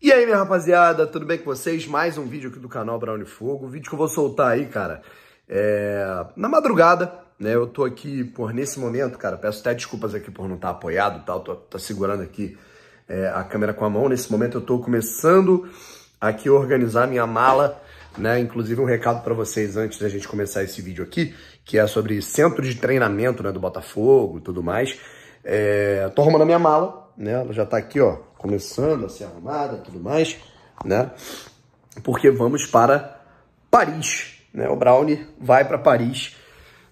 E aí, minha rapaziada, tudo bem com vocês? Mais um vídeo aqui do canal Brown Fogo. O vídeo que eu vou soltar aí, cara, na madrugada, né? Eu tô aqui, nesse momento, cara, peço até desculpas aqui por não estar apoiado e tal, tô segurando aqui a câmera com a mão. Nesse momento eu tô começando aqui a organizar minha mala, né? Inclusive um recado para vocês antes da gente começar esse vídeo aqui, que é sobre centro de treinamento, né, do Botafogo e tudo mais. Tô arrumando a minha mala, né? Ela já tá aqui, ó, começando a ser arrumada e tudo mais, né? Porque vamos para Paris, né? O Brownie vai para Paris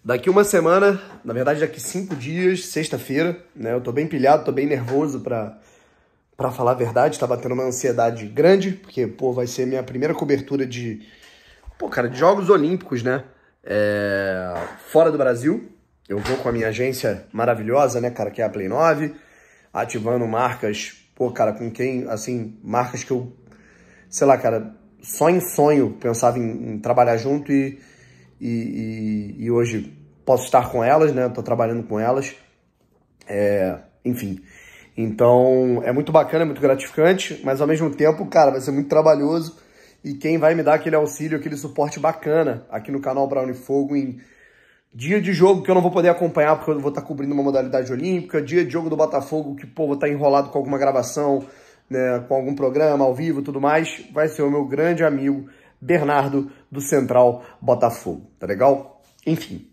daqui uma semana, na verdade daqui 5 dias, sexta-feira, né? Eu tô bem pilhado, tô bem nervoso pra falar a verdade, tá batendo uma ansiedade grande, porque, vai ser minha primeira cobertura de Jogos Olímpicos, né? Fora do Brasil. Eu vou com a minha agência maravilhosa, né, cara, que é a Play 9, ativando marcas, com quem, assim, marcas que eu, sei lá, cara, só em sonho pensava em trabalhar junto e hoje posso estar com elas, né, tô trabalhando com elas, enfim. Então, é muito bacana, é muito gratificante, mas ao mesmo tempo, cara, vai ser muito trabalhoso e quem vai me dar aquele auxílio, aquele suporte bacana aqui no canal Brown Fogo em dia de jogo que eu não vou poder acompanhar porque eu vou estar cobrindo uma modalidade olímpica, dia de jogo do Botafogo que, vou estar enrolado com alguma gravação, né, com algum programa ao vivo e tudo mais, vai ser o meu grande amigo Bernardo do Central Botafogo, tá legal? Enfim,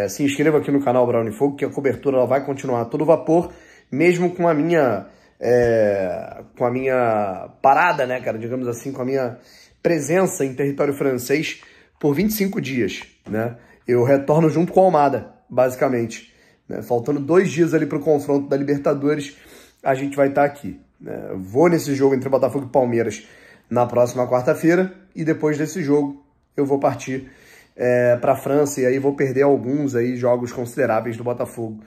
se inscreva aqui no canal Brown Fogo que a cobertura ela vai continuar a todo vapor, mesmo com a minha parada, né, cara, digamos assim, com a minha presença em território francês por 25 dias, né? Eu retorno junto com a Almada, basicamente, né? Faltando 2 dias ali para o confronto da Libertadores, a gente vai estar aqui, né? Eu vou nesse jogo entre Botafogo e Palmeiras na próxima quarta-feira e depois desse jogo eu vou partir para a França e aí vou perder alguns aí jogos consideráveis do Botafogo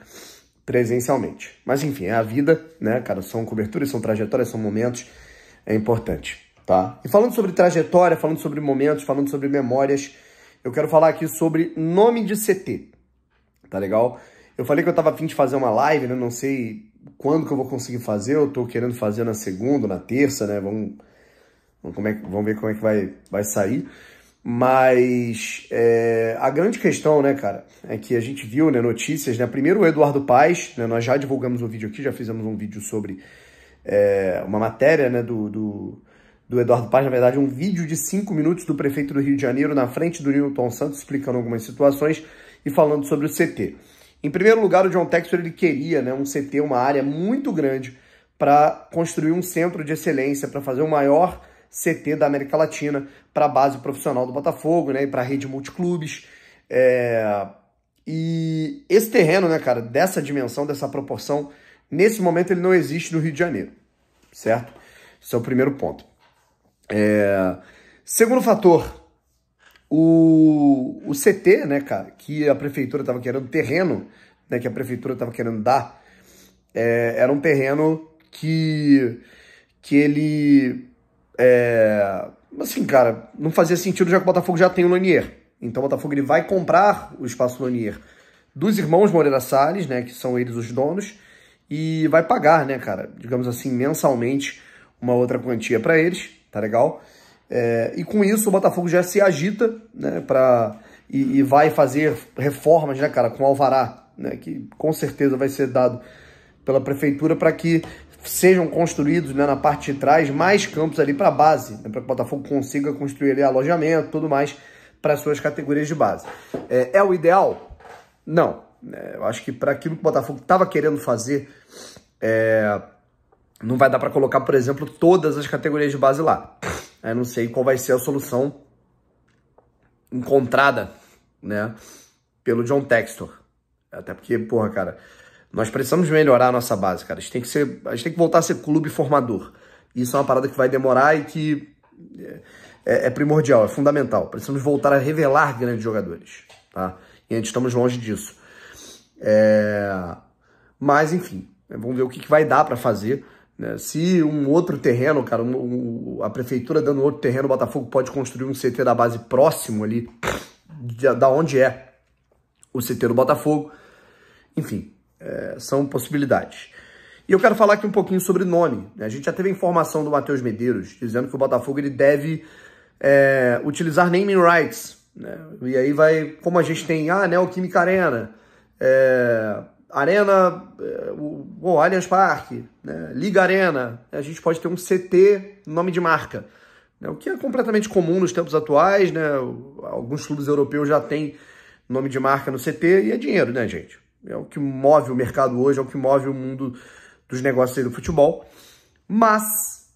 presencialmente. Mas enfim, é a vida, né, cara? São coberturas, são trajetórias, são momentos, é importante, tá? E falando sobre trajetória, falando sobre momentos, falando sobre memórias, eu quero falar aqui sobre nome de CT, tá legal? Eu falei que eu tava a fim de fazer uma live, né? Não sei quando que eu vou conseguir fazer, eu tô querendo fazer na segunda, na terça, né? Vamos ver como é que vai sair. Mas a grande questão, né, cara, é que a gente viu, né, notícias, né? Primeiro o Eduardo Paes, né? Nós já divulgamos um vídeo aqui, já fizemos um vídeo sobre uma matéria, né, do Eduardo Paes, na verdade, um vídeo de 5 minutos do prefeito do Rio de Janeiro na frente do Newton Santos, explicando algumas situações e falando sobre o CT. Em primeiro lugar, o John Textor, ele queria, né, um CT, uma área muito grande para construir um centro de excelência, para fazer o maior CT da América Latina para a base profissional do Botafogo, né, e para a rede multiclubes. E esse terreno, né, cara, dessa dimensão, dessa proporção, nesse momento ele não existe no Rio de Janeiro, certo? Esse é o primeiro ponto. Segundo fator, o CT, né, cara, que a prefeitura estava querendo, terreno, né, que a prefeitura estava querendo dar, era um terreno que ele, assim, cara, não fazia sentido já que o Botafogo já tem o Lonier. Então o Botafogo ele vai comprar o espaço Lonier dos irmãos Moreira Salles, né, que são eles os donos, e vai pagar, né, cara, digamos assim, mensalmente uma outra quantia para eles, tá legal? E com isso o Botafogo já se agita, né, e vai fazer reformas, né, cara, com alvará, né, que com certeza vai ser dado pela prefeitura para que sejam construídos, né, na parte de trás mais campos ali para a base, né, para que o Botafogo consiga construir ali alojamento, tudo mais para as suas categorias de base. É o ideal? Não. Eu acho que para aquilo que o Botafogo estava querendo fazer, não vai dar para colocar, por exemplo, todas as categorias de base lá. Eu não sei qual vai ser a solução encontrada, né, pelo John Textor. Até porque, cara, nós precisamos melhorar a nossa base, cara. A gente tem que voltar a ser clube formador. Isso é uma parada que vai demorar e que é primordial, é fundamental. Precisamos voltar a revelar grandes jogadores, tá? E a gente estamos longe disso. Mas, enfim, vamos ver o que vai dar para fazer. Se um outro terreno, cara, a prefeitura dando outro terreno, o Botafogo pode construir um CT da base próximo ali, da onde é o CT do Botafogo. Enfim, são possibilidades. E eu quero falar aqui um pouquinho sobre nome. A gente já teve a informação do Matheus Medeiros dizendo que o Botafogo ele deve utilizar naming rights, né? E aí vai, como a gente tem Neoquímica Arena, Allianz Parque, né? Liga Arena, a gente pode ter um CT, nome de marca, né? O que é completamente comum nos tempos atuais, né? Alguns clubes europeus já têm nome de marca no CT e é dinheiro, né, gente? É o que move o mercado hoje, é o que move o mundo dos negócios aí do futebol. Mas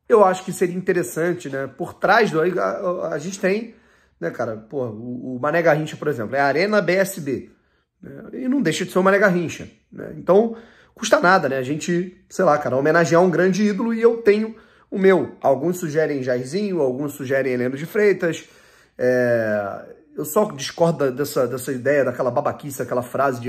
eu acho que seria interessante, né? Por trás do... A gente tem, né, cara? Pô, o Mané Garrincha, por exemplo, é Arena BSB. Né? E não deixa de ser o Mané Garrincha. Né? Então, custa nada, né? A gente, sei lá, cara, homenagear um grande ídolo e eu tenho o meu. Alguns sugerem Jairzinho, alguns sugerem Heleno de Freitas. Eu só discordo dessa ideia, daquela babaquice, aquela frase de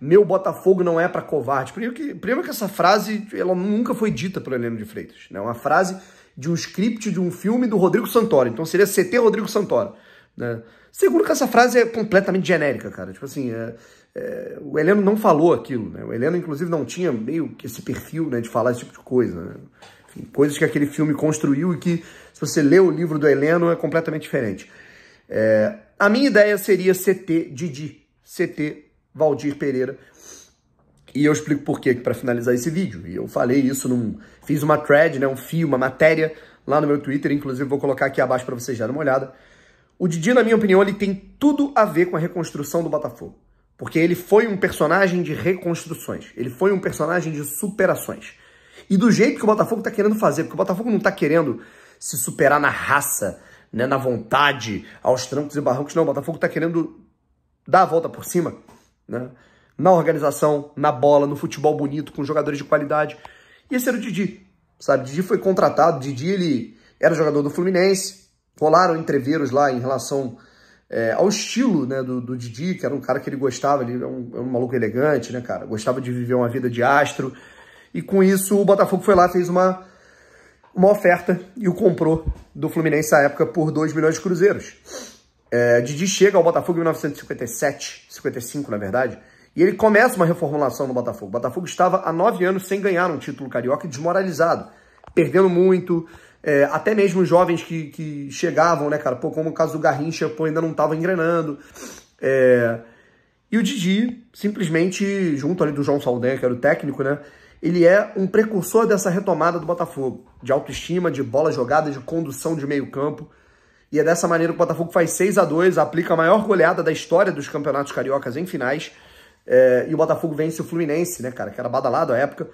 meu Botafogo não é pra covarde. Primeiro que essa frase ela nunca foi dita pelo Heleno de Freitas. É, né? Uma frase de um script de um filme do Rodrigo Santoro. Então seria CT Rodrigo Santoro. Né? Segundo que essa frase é completamente genérica, cara. Tipo assim, o Heleno não falou aquilo. Né? O Heleno, inclusive, não tinha meio que esse perfil, né, de falar esse tipo de coisa. Né? Enfim, coisas que aquele filme construiu e que, se você lê o livro do Heleno, é completamente diferente. A minha ideia seria CT Didi, CT Valdir Pereira. E eu explico por quê para finalizar esse vídeo. E eu falei isso, fiz uma thread, né, um fio, uma matéria lá no meu Twitter, inclusive vou colocar aqui abaixo para vocês darem uma olhada. O Didi, na minha opinião, ele tem tudo a ver com a reconstrução do Botafogo. Porque ele foi um personagem de reconstruções. Ele foi um personagem de superações. E do jeito que o Botafogo está querendo fazer, porque o Botafogo não está querendo se superar na raça, né, na vontade, aos trancos e barrancos. Não, o Botafogo está querendo dar a volta por cima, né? Na organização, na bola, no futebol bonito, com jogadores de qualidade. E esse era o Didi, sabe? Didi foi contratado, Didi ele era jogador do Fluminense, rolaram entreveros lá em relação ao estilo, né, do Didi, que era um cara que ele gostava, ele é um maluco elegante, né, cara? Gostava de viver uma vida de astro. E com isso o Botafogo foi lá, fez uma oferta e o comprou do Fluminense na época por 2 milhões de cruzeiros. Didi chega ao Botafogo em 1957, 55 na verdade, e ele começa uma reformulação no Botafogo. O Botafogo estava há 9 anos sem ganhar um título carioca e desmoralizado, perdendo muito, até mesmo os jovens que chegavam, né, cara, como o caso do Garrincha, ainda não estava engrenando. E o Didi, simplesmente, junto ali do João Saldanha, que era o técnico, né, ele é um precursor dessa retomada do Botafogo, de autoestima, de bola jogada, de condução de meio campo. E é dessa maneira que o Botafogo faz 6-2, aplica a maior goleada da história dos campeonatos cariocas em finais. E o Botafogo vence o Fluminense, né, cara, que era badalado à época.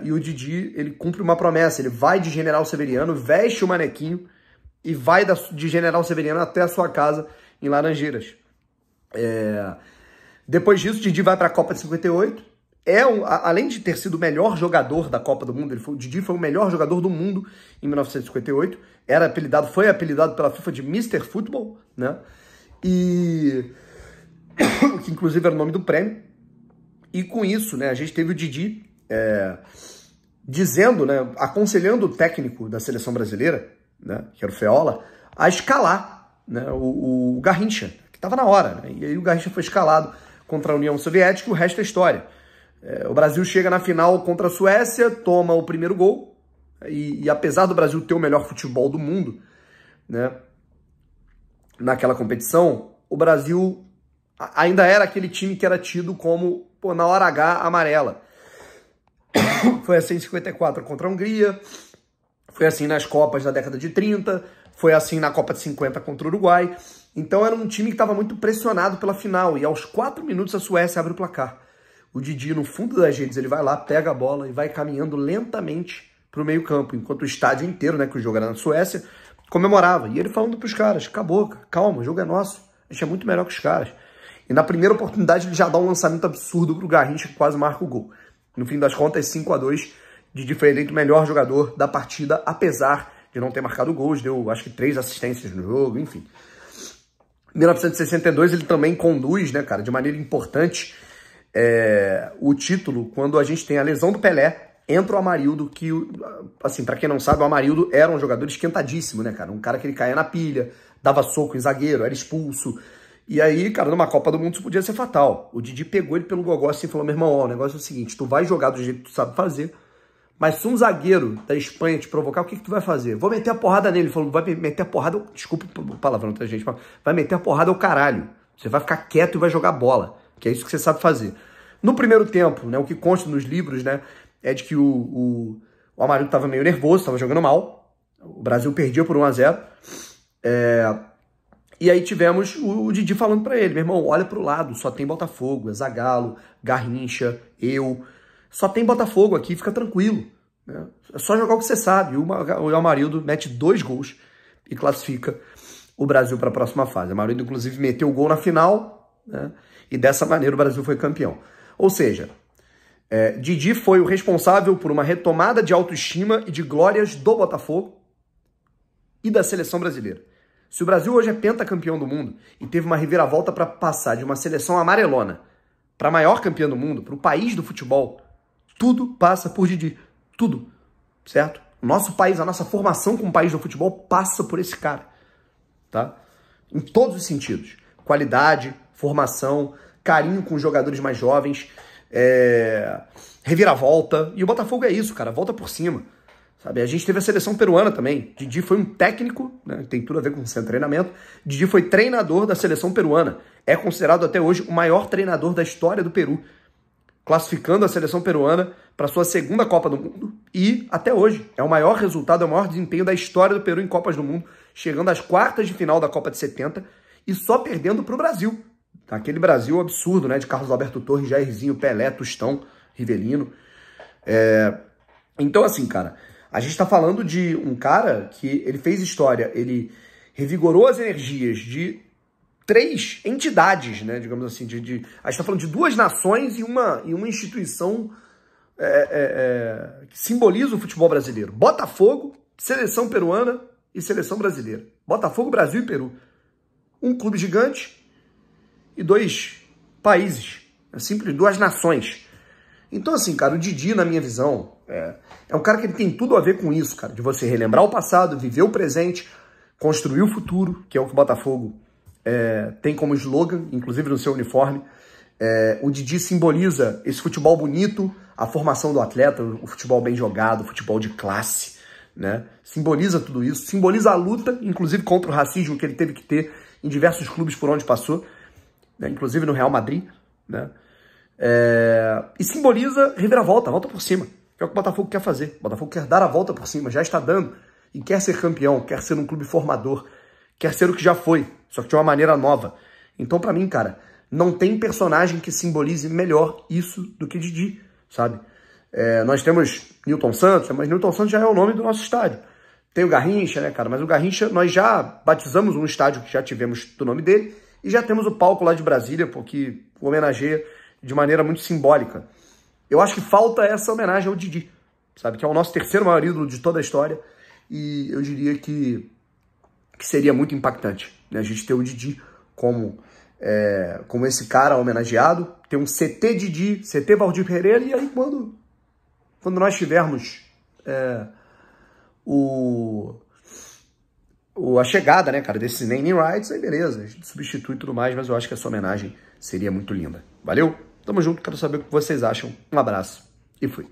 E o Didi, ele cumpre uma promessa, ele vai de General Severiano, veste o manequinho e vai de General Severiano até a sua casa em Laranjeiras. Depois disso, o Didi vai para a Copa de 58. Além de ter sido o melhor jogador da Copa do Mundo, o Didi foi o melhor jogador do mundo em 1958. Foi apelidado pela FIFA de Mr. Football, né? Que inclusive era o nome do prêmio. E com isso, né, a gente teve o Didi dizendo, né, aconselhando o técnico da seleção brasileira, né, que era o Feola, a escalar, né, o Garrincha, que estava na hora. Né? E aí o Garrincha foi escalado contra a União Soviética e o resto é história. O Brasil chega na final contra a Suécia, toma o primeiro gol, e apesar do Brasil ter o melhor futebol do mundo, né, naquela competição, o Brasil ainda era aquele time que era tido como, na hora H, amarela. Foi assim em 54 contra a Hungria, foi assim nas Copas da década de 30, foi assim na Copa de 50 contra o Uruguai. Então era um time que estava muito pressionado pela final, e aos 4 minutos a Suécia abre o placar. O Didi, no fundo das redes, ele vai lá, pega a bola e vai caminhando lentamente para o meio campo, enquanto o estádio inteiro, né, que o jogo era na Suécia, comemorava. E ele falando para os caras, acabou, calma, o jogo é nosso, a gente é muito melhor que os caras. E na primeira oportunidade ele já dá um lançamento absurdo pro Garrincha, que quase marca o gol. No fim das contas, 5-2, Didi foi eleito o melhor jogador da partida, apesar de não ter marcado gols, deu acho que 3 assistências no jogo, enfim. Em 1962 ele também conduz, né, cara, de maneira importante, o título, quando a gente tem a lesão do Pelé, entra o Amarildo, que, assim, pra quem não sabe, o Amarildo era um jogador esquentadíssimo, né, cara? Um cara que ele caía na pilha, dava soco em zagueiro, era expulso. E aí, cara, numa Copa do Mundo isso podia ser fatal. O Didi pegou ele pelo gogó assim e falou, meu irmão, ó, o negócio é o seguinte, tu vai jogar do jeito que tu sabe fazer, mas se um zagueiro da Espanha te provocar, o que tu vai fazer? Vou meter a porrada nele. Ele falou, vai meter a porrada, desculpa o palavrão, tá, gente, mas vai meter a porrada ao caralho. Você vai ficar quieto e vai jogar bola, que é isso que você sabe fazer. No primeiro tempo, né, o que consta nos livros, né, é de que o Amarildo estava meio nervoso, estava jogando mal. O Brasil perdia por 1-0. E aí tivemos o Didi falando para ele, meu irmão, olha pro lado, só tem Botafogo, é Zagallo, Garrincha, eu. Só tem Botafogo aqui, fica tranquilo. Né? É só jogar o que você sabe. O Amarildo mete 2 gols e classifica o Brasil para a próxima fase. O Amarildo, inclusive, meteu o gol na final, né? E dessa maneira o Brasil foi campeão. Ou seja, Didi foi o responsável por uma retomada de autoestima e de glórias do Botafogo e da seleção brasileira. Se o Brasil hoje é pentacampeão do mundo e teve uma reviravolta para passar de uma seleção amarelona para a maior campeã do mundo, para o país do futebol, tudo passa por Didi. Tudo. Certo? O nosso país, a nossa formação como país do futebol passa por esse cara. Tá? Em todos os sentidos. Qualidade, formação, carinho com os jogadores mais jovens, reviravolta. E o Botafogo é isso, cara. Volta por cima. Sabe? A gente teve a seleção peruana também. Didi foi um técnico, né? Tem tudo a ver com seu treinamento. Didi foi treinador da seleção peruana. É considerado até hoje o maior treinador da história do Peru, classificando a seleção peruana para sua segunda Copa do Mundo. E, até hoje, é o maior resultado, é o maior desempenho da história do Peru em Copas do Mundo, chegando às quartas de final da Copa de 70 e só perdendo para o Brasil. Aquele Brasil absurdo, né? De Carlos Alberto Torres, Jairzinho, Pelé, Tostão, Rivelino. Então, assim, cara, a gente tá falando de um cara que ele fez história, ele revigorou as energias de 3 entidades, né, digamos assim, a gente tá falando de 2 nações e uma instituição que simboliza o futebol brasileiro. Botafogo, seleção peruana e seleção brasileira. Botafogo, Brasil e Peru. Um clube gigante e 2 países, simples, 2 nações. Então, assim, cara, o Didi, na minha visão, é um cara que ele tem tudo a ver com isso, cara, de você relembrar o passado, viver o presente, construir o futuro, que é o que o Botafogo tem como slogan, inclusive no seu uniforme. O Didi simboliza esse futebol bonito, a formação do atleta, o futebol bem jogado, o futebol de classe, né? Simboliza tudo isso, simboliza a luta, inclusive contra o racismo que ele teve que ter em diversos clubes por onde passou, né? Inclusive no Real Madrid, né? E simboliza reviravolta, volta por cima, que é o que o Botafogo quer fazer. O Botafogo quer dar a volta por cima, já está dando, e quer ser campeão, quer ser um clube formador, quer ser o que já foi, só que de uma maneira nova. Então, pra mim, cara, não tem personagem que simbolize melhor isso do que Didi, sabe? Nós temos Nilton Santos, mas Nilton Santos já é o nome do nosso estádio. Tem o Garrincha, né, cara? Mas o Garrincha, nós já batizamos um estádio que já tivemos do nome dele, e já temos o palco lá de Brasília, porque homenageia de maneira muito simbólica. Eu acho que falta essa homenagem ao Didi, sabe? Que é o nosso 3º maior ídolo de toda a história, e eu diria que seria muito impactante, né? A gente ter o Didi como esse cara homenageado, ter um CT Didi, CT Valdir Pereira, e aí quando nós tivermos a chegada, né, cara, desses naming rights, aí beleza, a gente substitui tudo mais, mas eu acho que essa homenagem seria muito linda. Valeu? Tamo junto, quero saber o que vocês acham. Um abraço e fui.